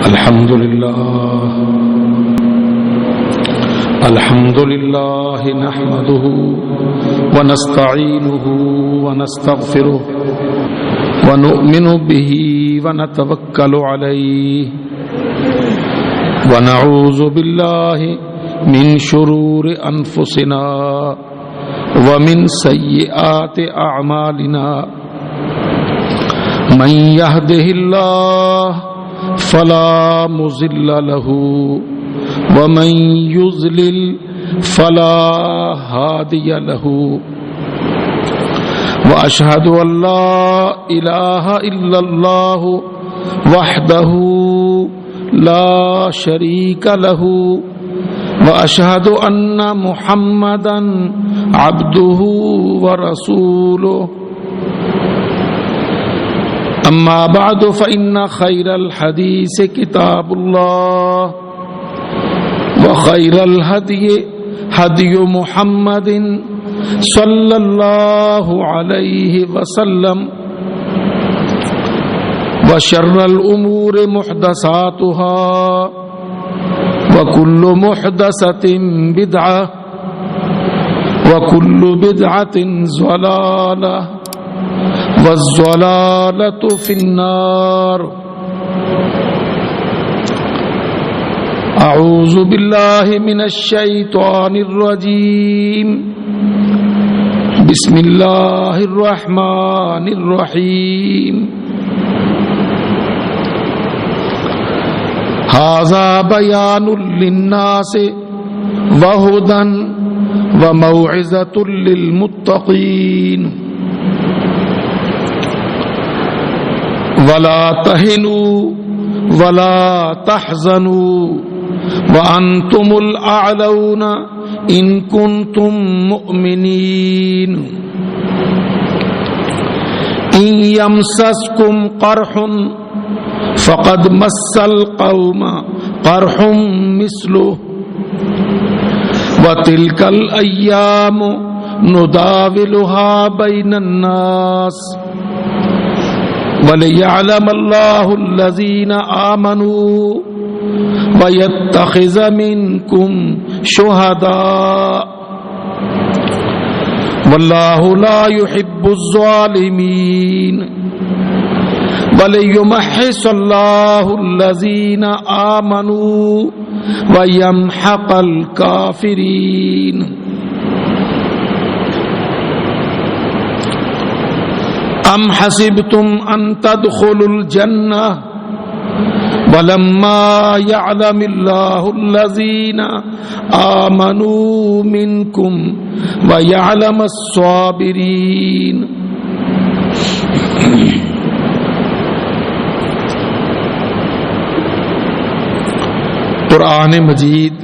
الحمد لله نحمده ونستعينه ونستغفره ونؤمن به ونتوكل عليه ونعوذ بالله من شرور أنفسنا ومن سيئات أعمالنا من يهده الله فلا مضل له ومن يضلل فلا هادي له وأشهد أن لا إله إلا الله وحده لا شريك له وأشهد أن محمدا عبده ورسوله أما بعد فإن خير الحديث كتاب الله وخير الهدي هدي محمد صلى الله عليه وسلم وشر الأمور محدثاتها وكل محدثة بدعة وكل بدعة ضلالة والضلالة في النار. أعوذ بالله من الشيطان الرجيم. بسم الله الرحمن الرحيم. هذا بيان للناس وهدى وموعظة للمتقين. ولا تهنوا ولا تحزنوا وأنتم الأعلون إن كنتم مؤمنين. إن يمسسكم قرح فقد مس القوم قرح مثله وتلك الأيام نداولها بين الناس وَلِيَعْلَمَ اللَّهُ الَّذِينَ آمَنُوا وَيَتَّخِذَ مِنكُمْ شُهَدَاءَ وَاللَّهُ لَا يُحِبُّ الظَّالِمِينَ وَلِيُمَحِّصَ اللَّهُ الَّذِينَ آمَنُوا وَيَمْحَقَ الْكَافِرِينَ. أَمْ حَسِبْتُمْ أَن تَدْخُلُوا الْجَنَّةَ وَلَمَّا يَعْلَمِ اللَّهُ الَّذِينَ آمَنُوا مِنكُمْ وَيَعْلَمَ الصَّابِرِينَ. قرآن مجید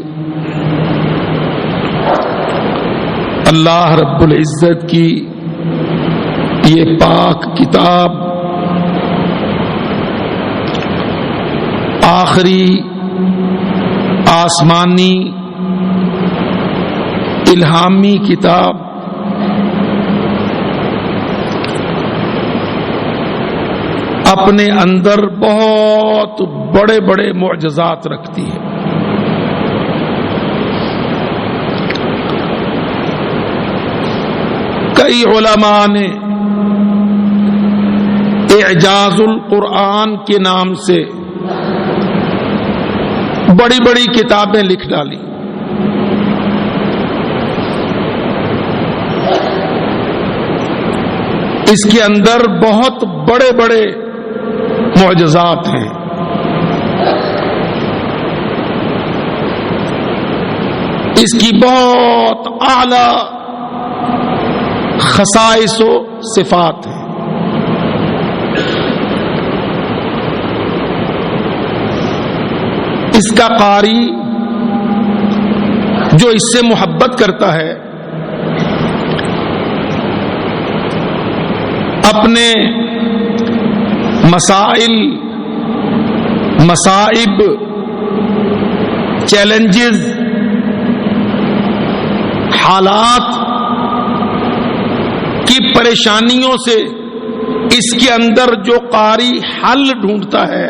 اللہ رب العزت کی یہ پاک کتاب آخری آسمانی الہامی کتاب اپنے اندر بہت بڑے بڑے معجزات رکھتی ہے. کئی علماء نے اعجاز القرآن کے نام سے بڑی بڑی کتابیں لکھ ڈالی. اس کے اندر بہت بڑے بڑے معجزات ہیں. اس کی بہت اعلی خصائص و صفات ہیں. اس کا قاری جو اس سے محبت کرتا ہے اپنے مسائل، مصائب، چیلنجز، حالات کی پریشانیوں سے اس کے اندر جو قاری حل ڈھونڈتا ہے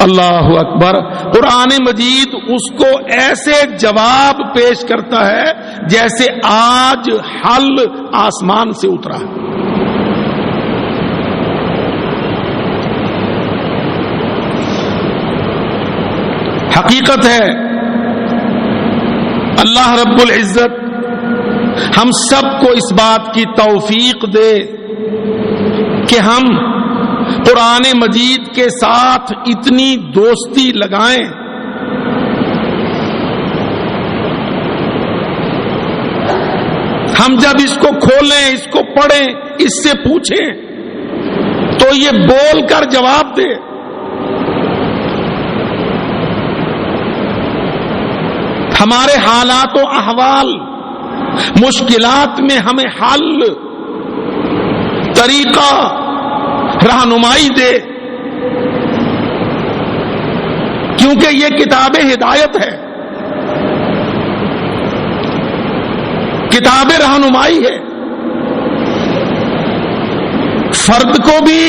اللہ اکبر. قرآن مجید اس کو ایسے جواب پیش کرتا ہے جیسے آج حل آسمان سے اترا. حقیقت ہے اللہ رب العزت ہم سب کو اس بات کی توفیق دے کہ ہم قرآن مجید کے ساتھ اتنی دوستی لگائیں. ہم جب اس کو کھولیں، اس کو پڑھیں، اس سے پوچھیں تو یہ بول کر جواب دے. ہمارے حالات و احوال، مشکلات میں ہمیں حل، طریقہ، رہنمائی دے، کیونکہ یہ کتاب ہدایت ہے، کتاب رہنمائی ہے. فرد کو بھی،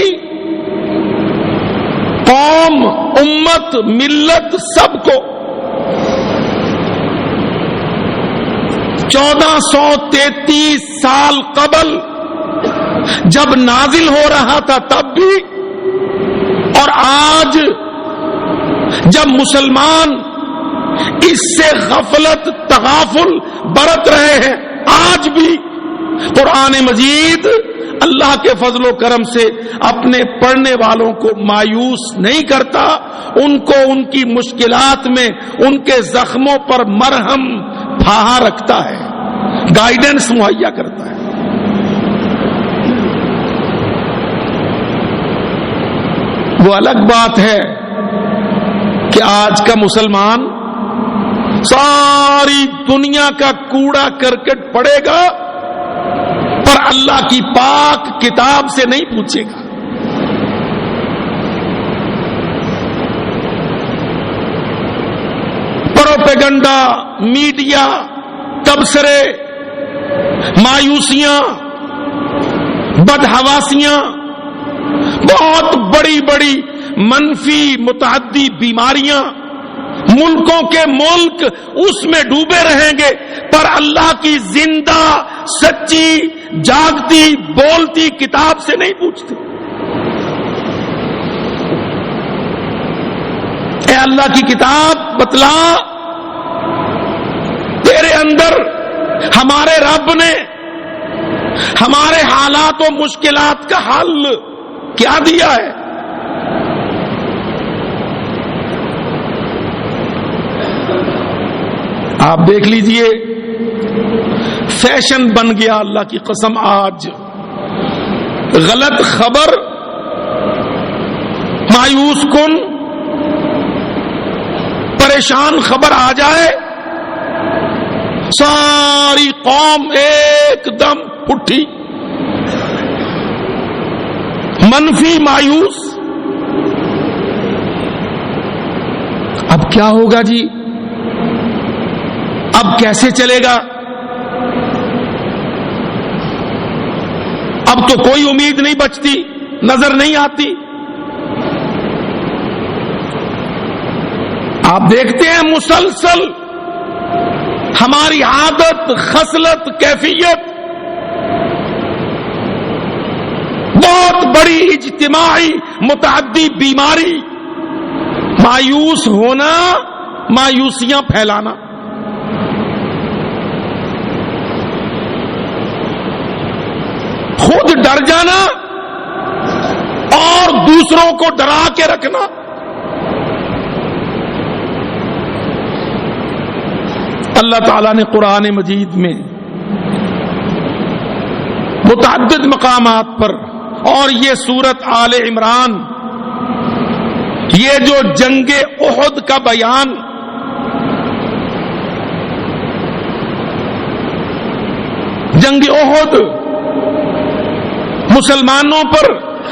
قوم، امت، ملت، سب کو 1433 سال قبل جب نازل ہو رہا تھا تب بھی، اور آج جب مسلمان اس سے غفلت، تغافل برت رہے ہیں، آج بھی قرآن مجید اللہ کے فضل و کرم سے اپنے پڑھنے والوں کو مایوس نہیں کرتا، ان کو ان کی مشکلات میں ان کے زخموں پر مرہم پھاہا رکھتا ہے، گائیڈنس مہیا کرتا ہے. وہ الگ بات ہے کہ آج کا مسلمان ساری دنیا کا کوڑا کرکٹ پڑے گا پر اللہ کی پاک کتاب سے نہیں پوچھے گا. پروپیگنڈا، میڈیا، تبصرے، مایوسیاں، بدحواسیاں، بہت بڑی بڑی منفی متعدی بیماریاں، ملکوں کے ملک اس میں ڈوبے رہیں گے پر اللہ کی زندہ، سچی، جاگتی، بولتی کتاب سے نہیں پوچھتے. اے اللہ کی کتاب بتلا، تیرے اندر ہمارے رب نے ہمارے حالات و مشکلات کا حل کیا دیا ہے. آپ دیکھ لیجئے، فیشن بن گیا اللہ کی قسم. آج غلط خبر، مایوس کن، پریشان خبر آ جائے، ساری قوم ایک دم اٹھی، منفی، مایوس. اب کیا ہوگا جی؟ اب کیسے چلے گا؟ اب تو کوئی امید نہیں بچتی، نظر نہیں آتی. آپ دیکھتے ہیں مسلسل ہماری عادت، خصلت، کیفیت بہت بڑی اجتماعی متعدی بیماری، مایوس ہونا، مایوسیاں پھیلانا. خود ڈر جانا اور دوسروں کو ڈرا کے رکھنا. اللہ تعالیٰ نے قرآن مجید میں متعدد مقامات پر، اور یہ سورت آل عمران، یہ جو جنگ احد کا بیان، جنگ احد مسلمانوں پر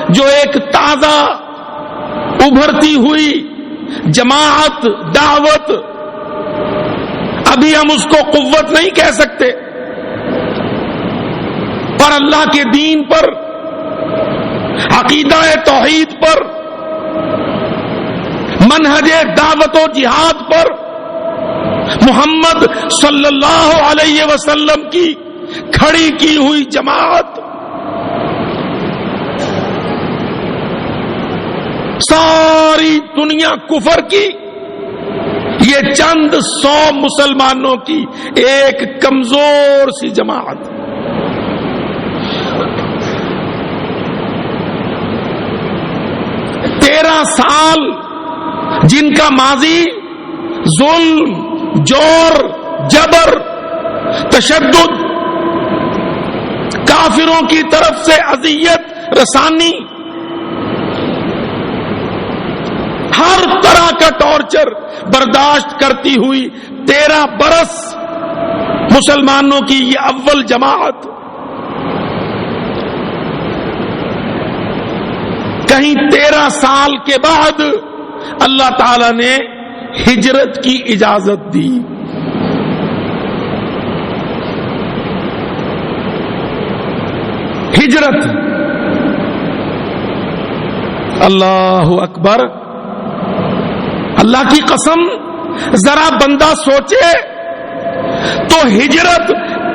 جو ایک تازہ ابھرتی ہوئی جماعت، دعوت، ابھی ہم اس کو قوت نہیں کہہ سکتے، پر اللہ کے دین پر، عقیدہ توحید پر منہج دعوت و جہاد پر محمد صلی اللہ علیہ وسلم کی کھڑی کی ہوئی جماعت ساری دنیا کفر کی، یہ چند 100 مسلمانوں کی ایک کمزور سی جماعت۔ تیرہ سال جن کا ماضی ظلم، جور، جبر، تشدد، کافروں کی طرف سے اذیت رسانی، ہر طرح کا ٹارچر برداشت کرتی ہوئی 13 برس مسلمانوں کی یہ اول جماعت کہیں 13 سال کے بعد اللہ تعالی نے ہجرت کی اجازت دی۔ ہجرت، اللہ اکبر، اللہ کی قسم ذرا بندہ سوچے تو ہجرت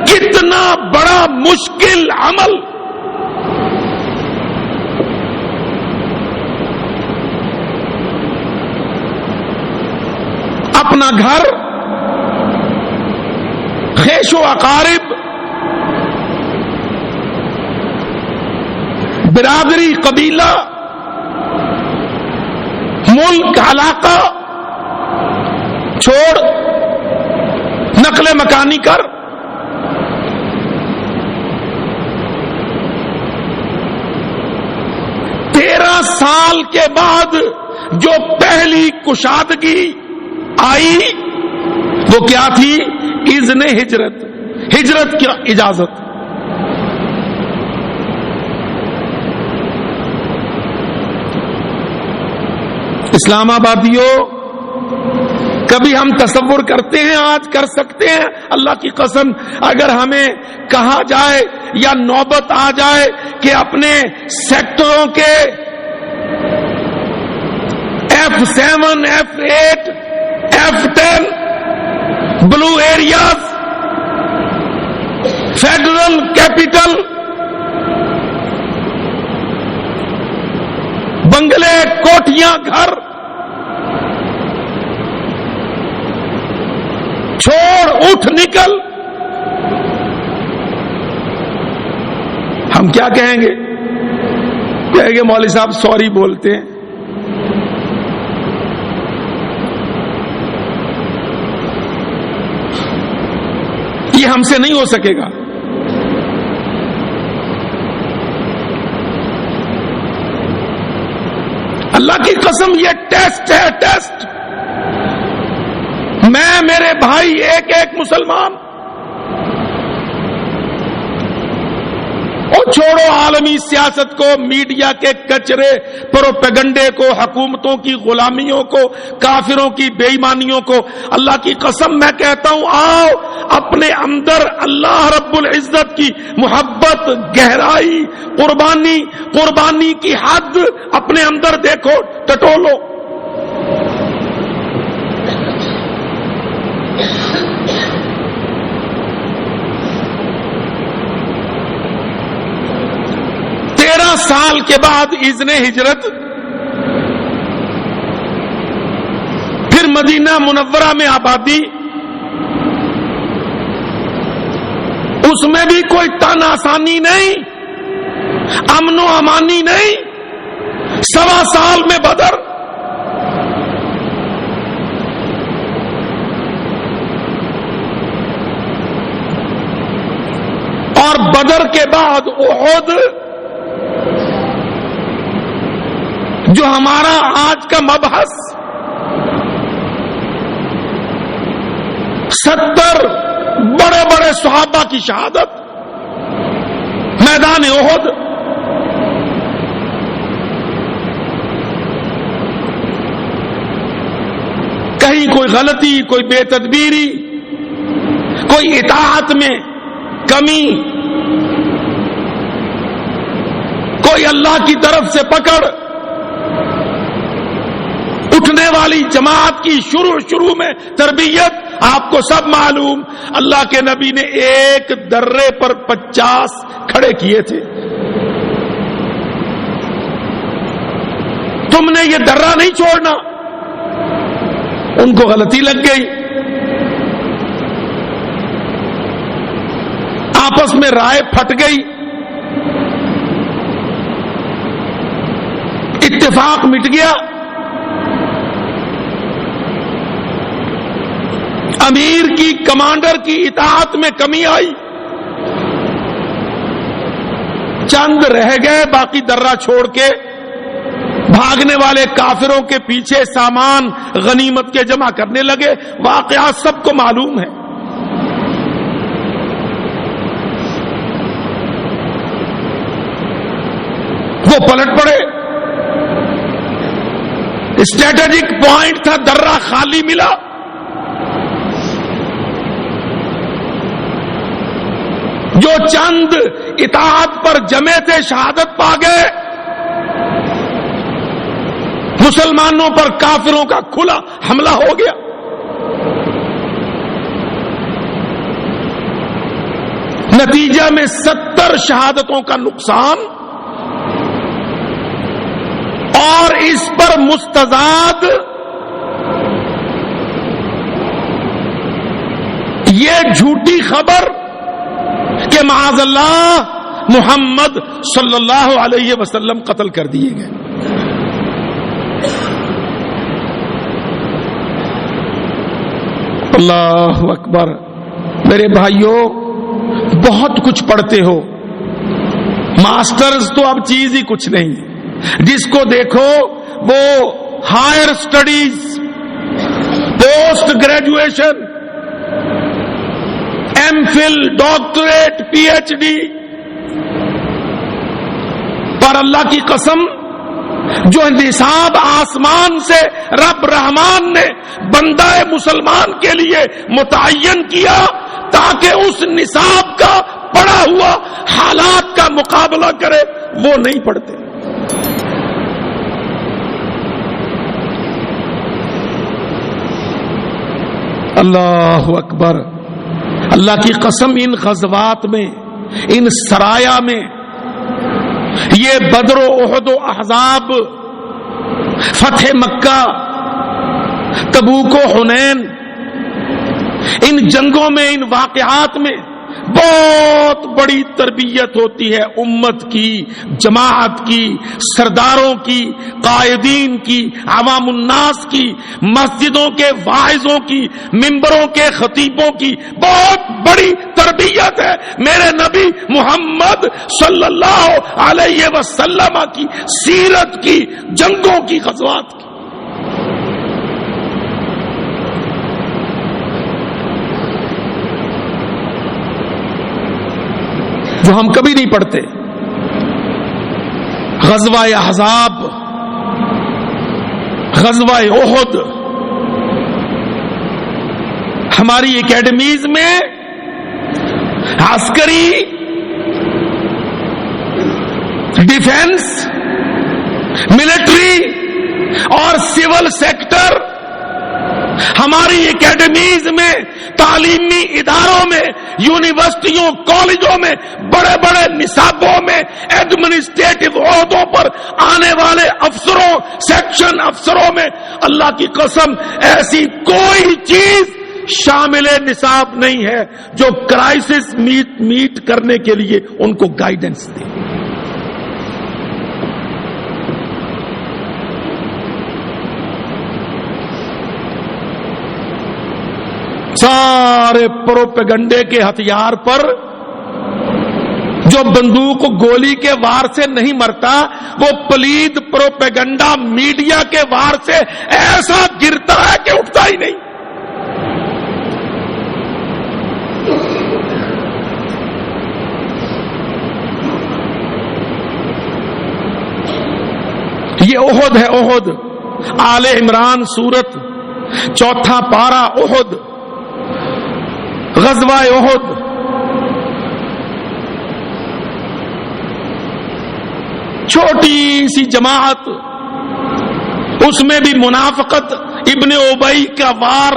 کتنا بڑا مشکل عمل، اپنا گھر، خیش و اقارب، برادری، قبیلہ، ملک، علاقہ چھوڑ نقل مکانی کر تیرہ سال کے بعد جو پہلی کشادگی آئی وہ کیا تھی؟ اذن ہجرت، ہجرت کی اجازت۔ اسلام آبادیوں، کبھی ہم تصور کرتے ہیں آج کر سکتے ہیں؟ اللہ کی قسم اگر ہمیں کہا جائے یا نوبت آ جائے کہ اپنے سیکٹروں کے F7، F8، F10 بلو ایریاز، فیڈرل کیپٹل، بنگلے، کوٹھیاں، گھر چھوڑ اٹھ نکل، ہم کیا کہیں گے؟ کہیں گے مولوی صاحب سوری بولتے ہیں۔ یہ ہم سے نہیں ہو سکے گا۔ اللہ کی قسم یہ ٹیسٹ ہے، ٹیسٹ۔ میں، میرے بھائی، ایک ایک مسلمان، اور چھوڑو عالمی سیاست کو، میڈیا کے کچرے، پروپیگنڈے کو، حکومتوں کی غلامیوں کو، کافروں کی بے ایمانیوں کو، اللہ کی قسم میں کہتا ہوں آؤ اپنے اندر اللہ رب العزت کی محبت، گہرائی، قربانی کی حد اپنے اندر دیکھو، ٹٹولو۔ سال کے بعد اذن ہجرت، پھر مدینہ منورہ میں آبادی، اس میں بھی کوئی تن آسانی نہیں، امن و امانی نہیں، 1.25 سال میں بدر، اور بدر کے بعد احد، جو ہمارا آج کا مبحث، 70 بڑے بڑے صحابہ کی شہادت، میدان احد، کہیں کوئی غلطی، کوئی بے تدبیری، کوئی اطاعت میں کمی، کوئی اللہ کی طرف سے پکڑ، اٹھنے والی جماعت کی شروع میں تربیت آپ کو سب معلوم. اللہ کے نبی نے ایک درے پر 50 کھڑے کیے تھے. تم نے یہ درہ نہیں چھوڑنا. ان کو غلطی لگ گئی, آپس میں رائے پھٹ گئی, اتفاق مٹ گیا. امیر کی, کمانڈر کی اطاعت میں کمی آئی, چند رہ گئے, باقی درہ چھوڑ کے بھاگنے والے کافروں کے پیچھے سامان غنیمت کے جمع کرنے لگے. واقعات سب کو معلوم ہے. وہ پلٹ پڑے. اسٹریٹجک پوائنٹ تھا, درہ خالی ملا. جو چند اطاعت پر جمے تھے شہادت پا گئے. مسلمانوں پر کافروں کا کھلا حملہ ہو گیا. نتیجہ میں 70 شہادتوں کا نقصان, اور اس پر مستزاد یہ جھوٹی خبر کہ معاذ اللہ محمد صلی اللہ علیہ وسلم قتل کر دیے گئے. اللہ اکبر. میرے بھائیوں, بہت کچھ پڑھتے ہو, ماسٹرز تو اب چیز ہی کچھ نہیں. جس کو دیکھو وہ higher studies, post graduation, M Phil, doctorate, P H D. پر اللہ کی قسم, جو نصاب آسمان سے رب رحمان نے بندہ مسلمان کے لیے متعین کیا تاکہ اس نصاب کا پڑھا ہوا حالات کا مقابلہ کرے, وہ نہیں پڑھتے. اللہ اکبر. اللہ کی قسم, ان غزوات میں, ان سرایا میں, یہ بدر و احد و احزاب, فتح مکہ, تبوک و حنین, ان جنگوں میں, ان واقعات میں بہت بڑی تربیت ہوتی ہے امت کی, جماعت کی, سرداروں کی, قائدین کی, عوام الناس کی, مسجدوں کے واعظوں کی, ممبروں کے خطیبوں کی. بہت بڑی تربیت ہے میرے نبی محمد صلی اللہ علیہ وسلم کی سیرت کی, جنگوں کی, غزوات کی. جو ہم کبھی نہیں پڑھتے. غزوہ احزاب, غزوہ احد, ہماری اکیڈمیز میں عسکری, ڈیفنس, ملٹری اور سول سیکٹر, ہماری اکیڈمیز میں, تعلیمی اداروں میں, یونیورسٹیوں, کالجوں میں, بڑے بڑے نصابوں میں, ایڈمنسٹریٹو عہدوں پر آنے والے افسروں, سیکشن افسروں میں اللہ کی قسم ایسی کوئی چیز شامل نصاب نہیں ہے جو کرائسس میٹ کرنے کے لیے ان کو گائیڈنس دے. سارے پروپیگنڈے کے ہتھیار پر جو بندوق گولی کے وار سے نہیں مرتا, وہ پلید پروپیگنڈا میڈیا کے وار سے ایسا گرتا ہے کہ اٹھتا ہی نہیں. یہ احد ہے, احد. آل عمران سورت, 4 پارہ, احد, غزوہ احد. چھوٹی سی جماعت اس میں بھی منافقت ابن ابی کا وار،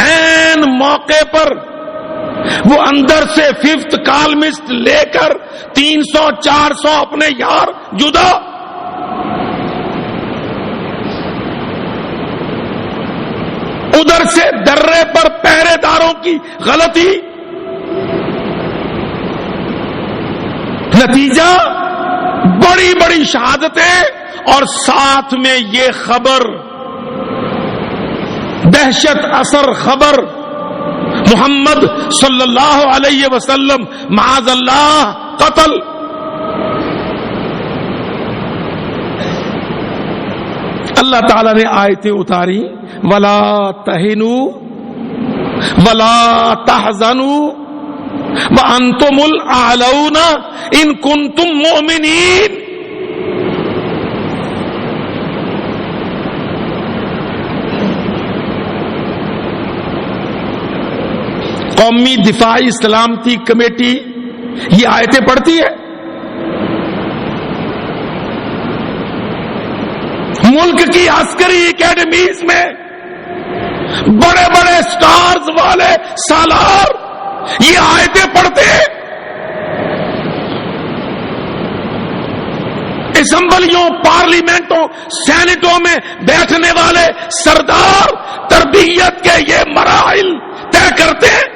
این موقع پر وہ اندر سے ففتھ کالمسٹ لے کر 300-400 اپنے یار جدا. ادھر سے درے پر پہرے داروں کی غلطی، نتیجہ بڑی بڑی شہادتیں اور ساتھ میں یہ خبر، دہشت اثر خبر، محمد صلی اللہ علیہ وسلم معاذ اللہ قتل. اللہ تعالی نے آیتیں اتاری، ولا تہنوا ولا تحزنوا وانتم الاعلون ان کنتم مؤمنین. قومی دفاعی سلامتی کمیٹی یہ آیتیں پڑھتی ہے. ملک کی عسکری اکیڈمیز میں بڑے بڑے سٹارز والے سالار یہ آیتیں پڑھتے ہیں. اسمبلیوں، پارلیمنٹوں، سینٹوں میں بیٹھنے والے سردار تربیت کے یہ مراحل طے کرتے ہیں.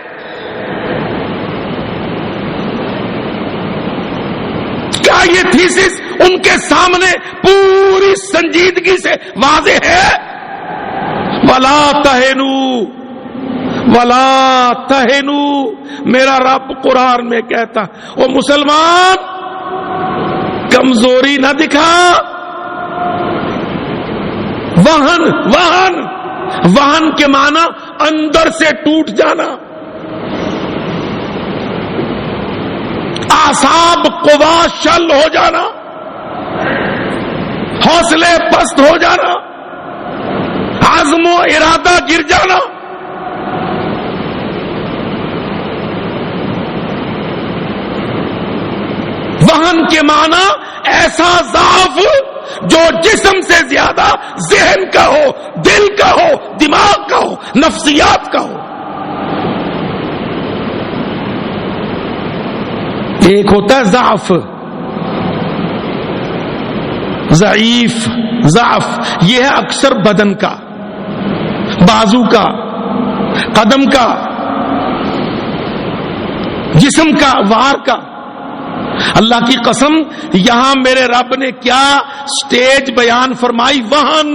کیا یہ تھیسس ان کے سامنے پوری سنجیدگی سے واضح ہے؟ ولا تہنوا ولا تہنوا، میرا رب قرآن میں کہتا او مسلمان کمزوری نہ دکھا. وہن کے معنی اندر سے ٹوٹ جانا، اعصاب قوا شل ہو جانا، حوصلے پست ہو جانا، عزم و ارادہ گر جانا. وہن کے معنی ایسا ضعف جو جسم سے زیادہ ذہن کا ہو، دل کا ہو، دماغ کا ہو، نفسیات کا ہو. ایک ہوتا ہے ضعف، ضعیف، ضعف یہ ہے اکثر بدن کا، بازو کا، قدم کا، جسم کا، وار کا. اللہ کی قسم یہاں میرے رب نے کیا سٹیج بیان فرمائی، وہن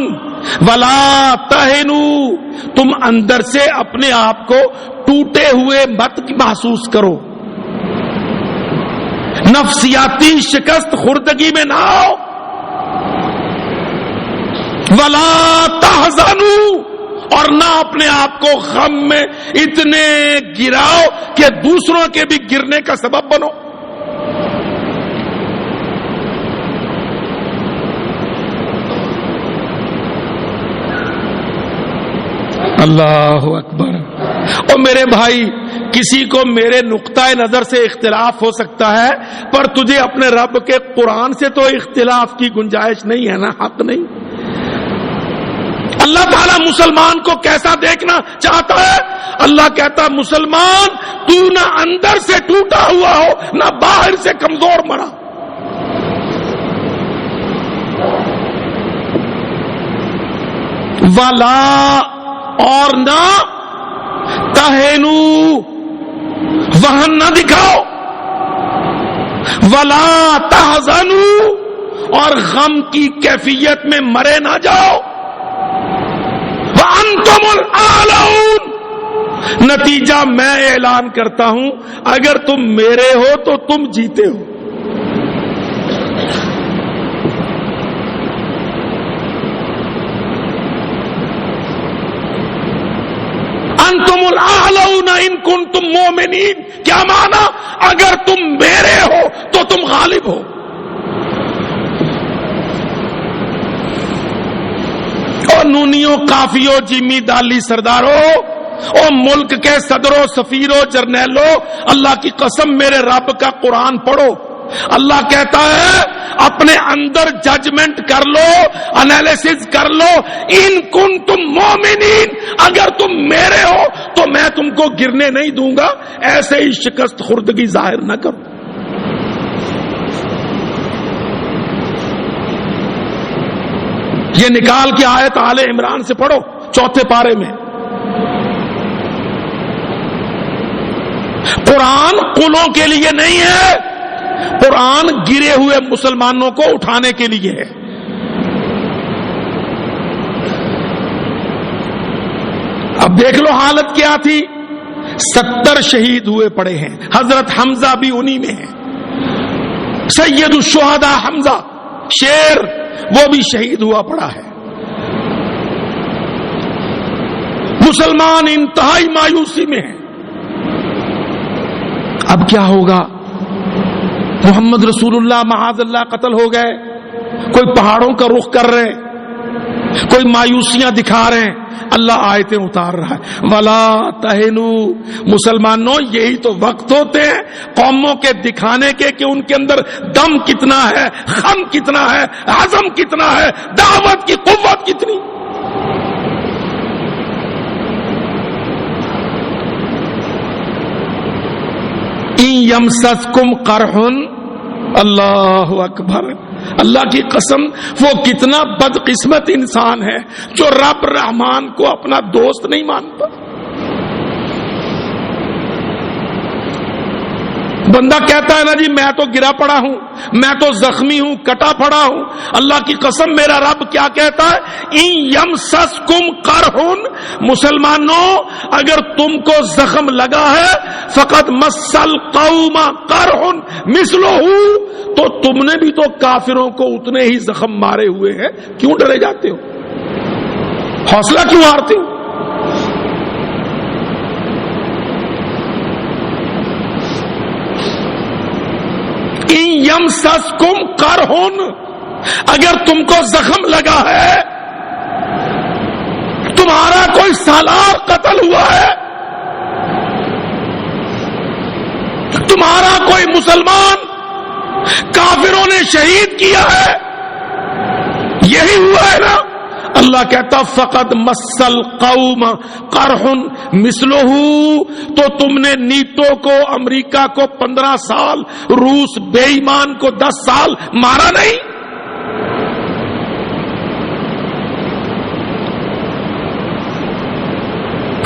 ولا تہنوا، تم اندر سے اپنے آپ کو ٹوٹے ہوئے مت محسوس کرو، نفسیاتی شکست خوردگی میں نہ آؤ. ولا تحزنوا، اور نہ اپنے آپ کو غم میں اتنے گراؤ کہ دوسروں کے بھی گرنے کا سبب بنو. اللہ اکبر. اور میرے بھائی، کسی کو میرے نقطۂ نظر سے اختلاف ہو سکتا ہے، پر تجھے اپنے رب کے قرآن سے تو اختلاف کی گنجائش نہیں ہے نا، حق نہیں. اللہ تعالیٰ مسلمان کو کیسا دیکھنا چاہتا ہے؟ اللہ کہتا مسلمان تو نہ اندر سے ٹوٹا ہوا ہو، نہ باہر سے کمزور مرا. ولا، اور نہ تہنوا، وہن نہ دکھاؤ، ولا تحزنوا، اور غم کی کیفیت میں مرے نہ جاؤ. وانتم الاعلون، نتیجہ میں اعلان کرتا ہوں اگر تم میرے ہو تو تم جیتے ہو. انتم الاعلون ان کنتم مومنین، کیا معنی؟ اگر تم میرے ہو تو تم غالب ہو. اور نونیوں، کافیوں، جیمی دالی سرداروں، اور ملک کے صدروں، سفیروں، جرنیلوں، اللہ کی قسم میرے رب کا قرآن پڑھو. اللہ کہتا ہے اپنے اندر ججمنٹ کر لو، انالیسس کر لو، ان کنتم مومنین، اگر تم میرے ہو تو میں تم کو گرنے نہیں دوں گا، ایسے ہی شکست خوردگی ظاہر نہ کرو۔ یہ نکال کے آیت آل عمران سے پڑھو 4 پارے میں۔ قرآن قلوں کے لیے نہیں ہے، قرآن گرے ہوئے مسلمانوں کو اٹھانے کے لیے ہے۔ اب دیکھ لو حالت کیا تھی، 70 شہید ہوئے پڑے ہیں، حضرت حمزہ بھی انہی میں ہیں، سید الشہداء حمزہ شیر وہ بھی شہید ہوا پڑا ہے۔ مسلمان انتہائی مایوسی میں ہیں۔ اب کیا ہوگا؟ محمد رسول اللہ معاذ اللہ قتل ہو گئے، کوئی پہاڑوں کا رخ کر رہے، کوئی مایوسیاں دکھا رہے ہیں، اللہ آیتیں اتار رہا ہے، وَلَا تَهِنُوا، مسلمانوں یہی تو وقت ہوتے ہیں قوموں کے دکھانے کے کہ ان کے اندر دم کتنا ہے، خم کتنا ہے، عزم کتنا ہے، دعوت کی قوت کتنی۔ إِن يَمْسَسْكُمْ قَرْحٌ، اللہ اکبر، اللہ کی قسم وہ کتنا بدقسمت انسان ہے جو رب رحمان کو اپنا دوست نہیں مانتا۔ بندہ کہتا ہے نا جی میں تو گرا پڑا ہوں، میں تو زخمی ہوں، کٹا پڑا ہوں، اللہ کی قسم میرا رب کیا کہتا ہے، ان یمسسکم قرح، مسلمانوں اگر تم کو زخم لگا ہے، فقد مس القوم قرح مثلہ، تو تم نے بھی تو کافروں کو اتنے ہی زخم مارے ہوئے ہیں، کیوں ڈرے جاتے ہو؟ حوصلہ کیوں ہارتے ہو؟ ان یمسسکم قرح، اگر تم کو زخم لگا ہے، تمہارا کوئی سالار قتل ہوا ہے، تمہارا کوئی مسلمان کافروں نے شہید کیا ہے، یہی ہوا ہے نا، اللہ کہتا فقد مس القوم قرح مثلہ، تو تم نے نیٹو کو، امریکہ کو 15 سال، روس بے ایمان کو 10 سال مارا نہیں؟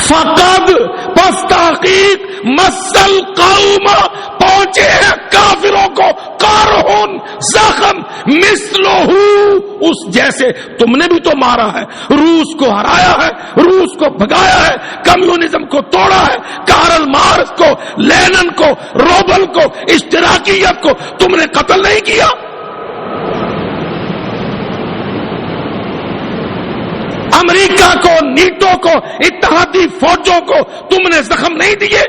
فقد پس تحقیق مس القوم پہنچے ہیں کافروں کو قرح زخم مثلہ، اس جیسے تم نے بھی تو مارا ہے، روس کو ہرایا ہے، روس کو بھگایا ہے، کمیونزم کو توڑا ہے، کارل مارکس کو، لینن کو، روبل کو، اشتراکیت کو تم نے قتل نہیں کیا؟ امریکہ کو، نیٹو کو، اتحادی فوجوں کو تم نے زخم نہیں دیے؟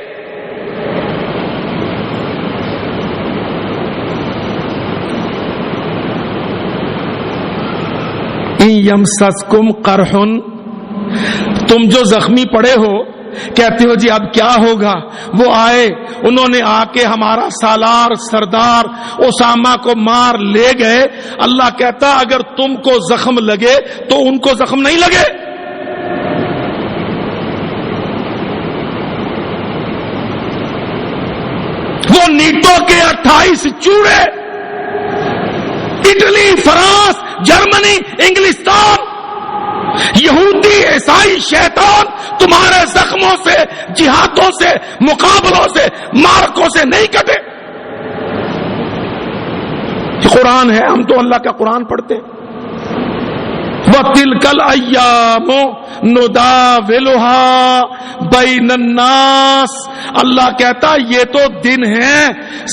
ان یمسسکم قرح، تم جو زخمی پڑے ہو کہتے ہو جی اب کیا ہوگا، وہ آئے، انہوں نے آ کے ہمارا سالار سردار اسامہ کو مار لے گئے، اللہ کہتا اگر تم کو زخم لگے تو ان کو زخم نہیں لگے؟ وہ نیٹو کے 28 چوڑے، اٹلی، فرانس، جرمنی، انگلستان، یہودی، عیسائی، شیطان تمہارے زخموں سے، جہادوں سے، مقابلوں سے، مارکوں سے نہیں کٹے۔ یہ قرآن ہے، ہم تو اللہ کا قرآن پڑھتے ہیں۔ وَتِلْكَ الْأَيَّامُ نُدَاوِلُهَا بَيْنَ النَّاسِ، اللہ کہتا یہ تو دن ہے،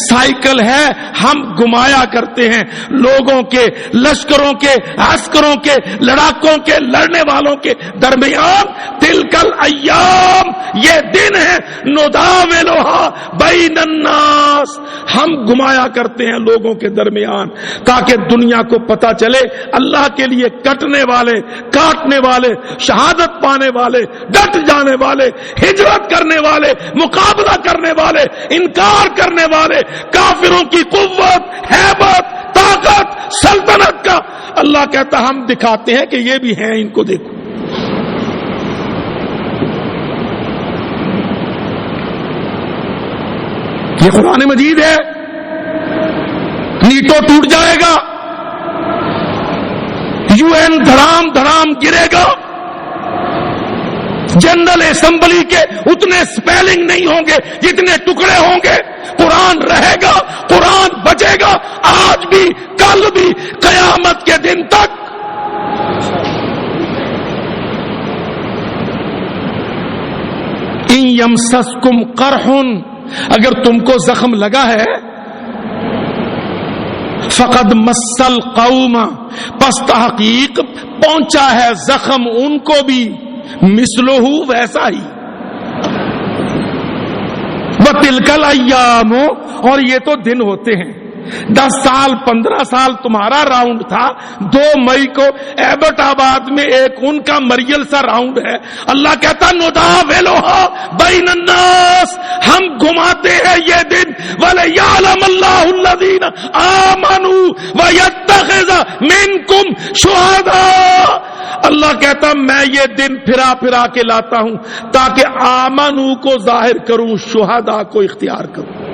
سائیکل ہے، ہم گمایا کرتے ہیں لوگوں کے، لشکروں کے، عسکروں کے، لڑاکوں کے، لڑنے والوں کے درمیان۔ تِلْكَ الْأَيَّامُ، یہ دن ہے، نُدَاوِلُهَا بَيْنَ النَّاسِ، ہم گمایا کرتے ہیں لوگوں کے درمیان، تاکہ دنیا کو پتا چلے اللہ کے لیے کٹنے والے، کاٹنے والے، شہادت پانے والے، ڈٹ جانے والے، ہجرت کرنے والے، مقابلہ کرنے والے، انکار کرنے والے، کافروں کی قوت، ہیبت، طاقت، سلطنت کا اللہ کہتا ہم دکھاتے ہیں کہ یہ بھی ہیں، ان کو دیکھو۔ یہ قرآن مجید ہے، نیٹو ٹوٹ جائے گا، یو این دھڑام دھڑام گرے گا، جنرل اسمبلی کے اتنے سپیلنگ نہیں ہوں گے جتنے ٹکڑے ہوں گے، قرآن رہے گا، قرآن بچے گا، آج بھی، کل بھی، قیامت کے دن تک۔ ان یمسسکم قرح، اگر تم کو زخم لگا ہے، فقد مس القوم، پس تحقیق پہنچا ہے زخم ان کو بھی، مثلہ ویسا ہی، وتلک الایام، اور یہ تو دن ہوتے ہیں۔ 10 سال 15 سال تمہارا راؤنڈ تھا، 2 مئی کو ایبٹ آباد میں ایک ان کا مریل سا راؤنڈ ہے، اللہ کہتا نداولھا بین الناس، ہم گھماتے ہیں یہ دن، ولیعلم اللہ الذین آمنوا ویتخذ منکم شہداء، اللہ کہتا میں یہ دن پھرا پھرا کے لاتا ہوں تاکہ آمنو کو ظاہر کروں، شہداء کو اختیار کروں۔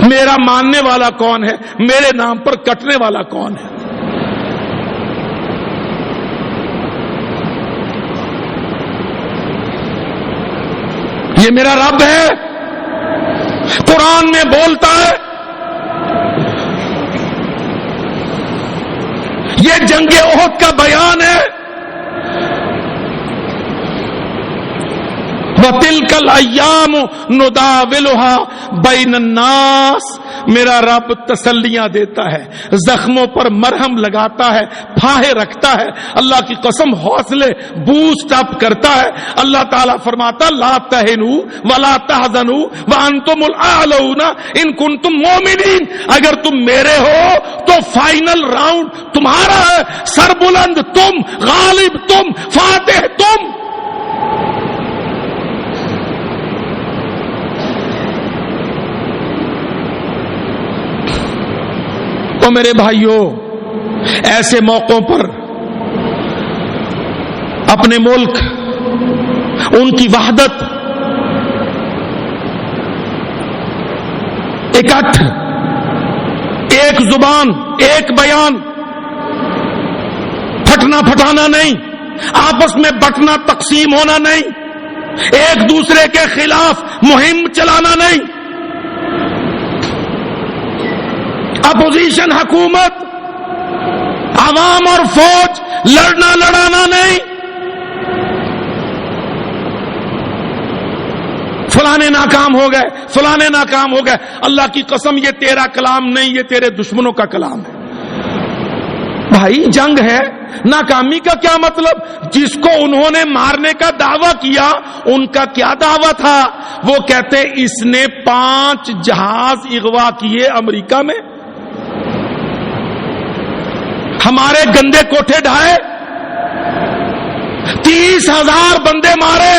میرا ماننے والا کون ہے، میرے نام پر کٹنے والا کون ہے۔ یہ میرا رب ہے، قرآن میں بولتا ہے، یہ جنگ احد کا بیان ہے، وَتِلْكَ الْأَيَّامُ نُدَاوِلُهَا بَيْنَ النَّاسِ، میرا رب تسلیاں دیتا ہے، زخموں پر مرہم لگاتا ہے، پھاہے رکھتا ہے، اللہ کی قسم حوصلے بوسٹ اپ کرتا ہے۔ اللہ تعالیٰ فرماتا لا تہنوا ولا تحزنوا وانتم الاعلون ان کنتم مؤمنین، اگر تم میرے ہو تو فائنل راؤنڈ تمہارا ہے، سربلند تم، غالب تم، فاتح تم۔ تو میرے بھائیوں، ایسے موقعوں پر اپنے ملک، ان کی وحدت، اکٹھ، ایک زبان، ایک بیان، پھٹنا پھٹانا نہیں، آپس میں بٹنا تقسیم ہونا نہیں، ایک دوسرے کے خلاف مہم چلانا نہیں، اپوزیشن حکومت، عوام اور فوج لڑنا لڑانا نہیں، فلانے ناکام ہو گئے، فلانے ناکام ہو گئے، اللہ کی قسم یہ تیرا کلام نہیں، یہ تیرے دشمنوں کا کلام ہے۔ بھائی جنگ ہے، ناکامی کا کیا مطلب؟ جس کو انہوں نے مارنے کا دعویٰ کیا، ان کا کیا دعویٰ تھا؟ وہ کہتے اس نے 5 جہاز اغوا کیے امریکہ میں، ہمارے گندے کوٹھے ڈھائے، 30,000 بندے مارے،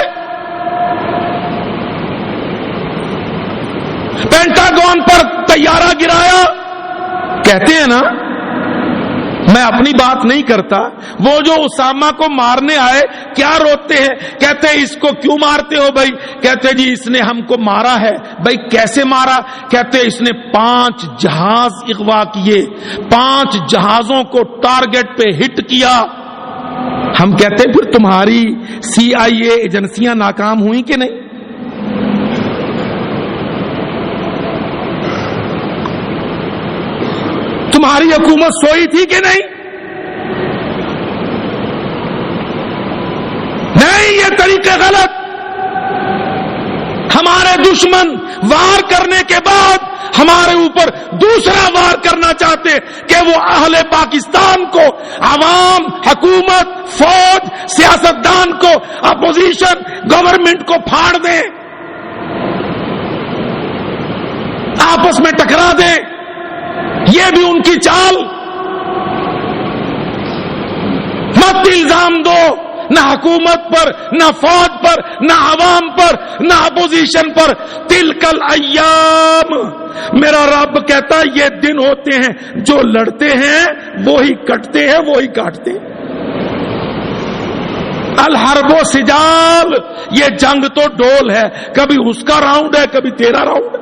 پینٹاگون پر طیارہ گرایا۔ کہتے ہیں نا، میں اپنی بات نہیں کرتا، وہ جو اسامہ کو مارنے آئے کیا روتے ہیں، کہتے ہیں اس کو کیوں مارتے ہو بھائی؟ کہتے جی اس نے ہم کو مارا ہے۔ بھائی کیسے مارا؟ کہتے اس نے 5 جہاز اغوا کیے، 5 جہازوں کو ٹارگٹ پہ ہٹ کیا۔ ہم کہتے ہیں پھر تمہاری CIA ایجنسیاں ناکام ہوئی کہ نہیں؟ تمہاری حکومت سوئی تھی کہ نہیں؟ نہیں، یہ طریقے غلط۔ ہمارے دشمن وار کرنے کے بعد ہمارے اوپر دوسرا وار کرنا چاہتے کہ وہ اہل پاکستان کو، عوام، حکومت، فوج، سیاستدان کو، اپوزیشن، گورنمنٹ کو پھاڑ دیں، آپس میں ٹکرا دیں۔ یہ بھی ان کی چال۔ مت الزام دو، نہ حکومت پر، نہ فوج پر، نہ عوام پر، نہ اپوزیشن پر. تلک الایام، میرا رب کہتا ہے یہ دن ہوتے ہیں، جو لڑتے ہیں وہی کٹتے ہیں، وہی کاٹتے ہیں. الحرب و سجال، یہ جنگ تو ڈول ہے، کبھی اس کا راؤنڈ ہے کبھی تیرا راؤنڈ ہے.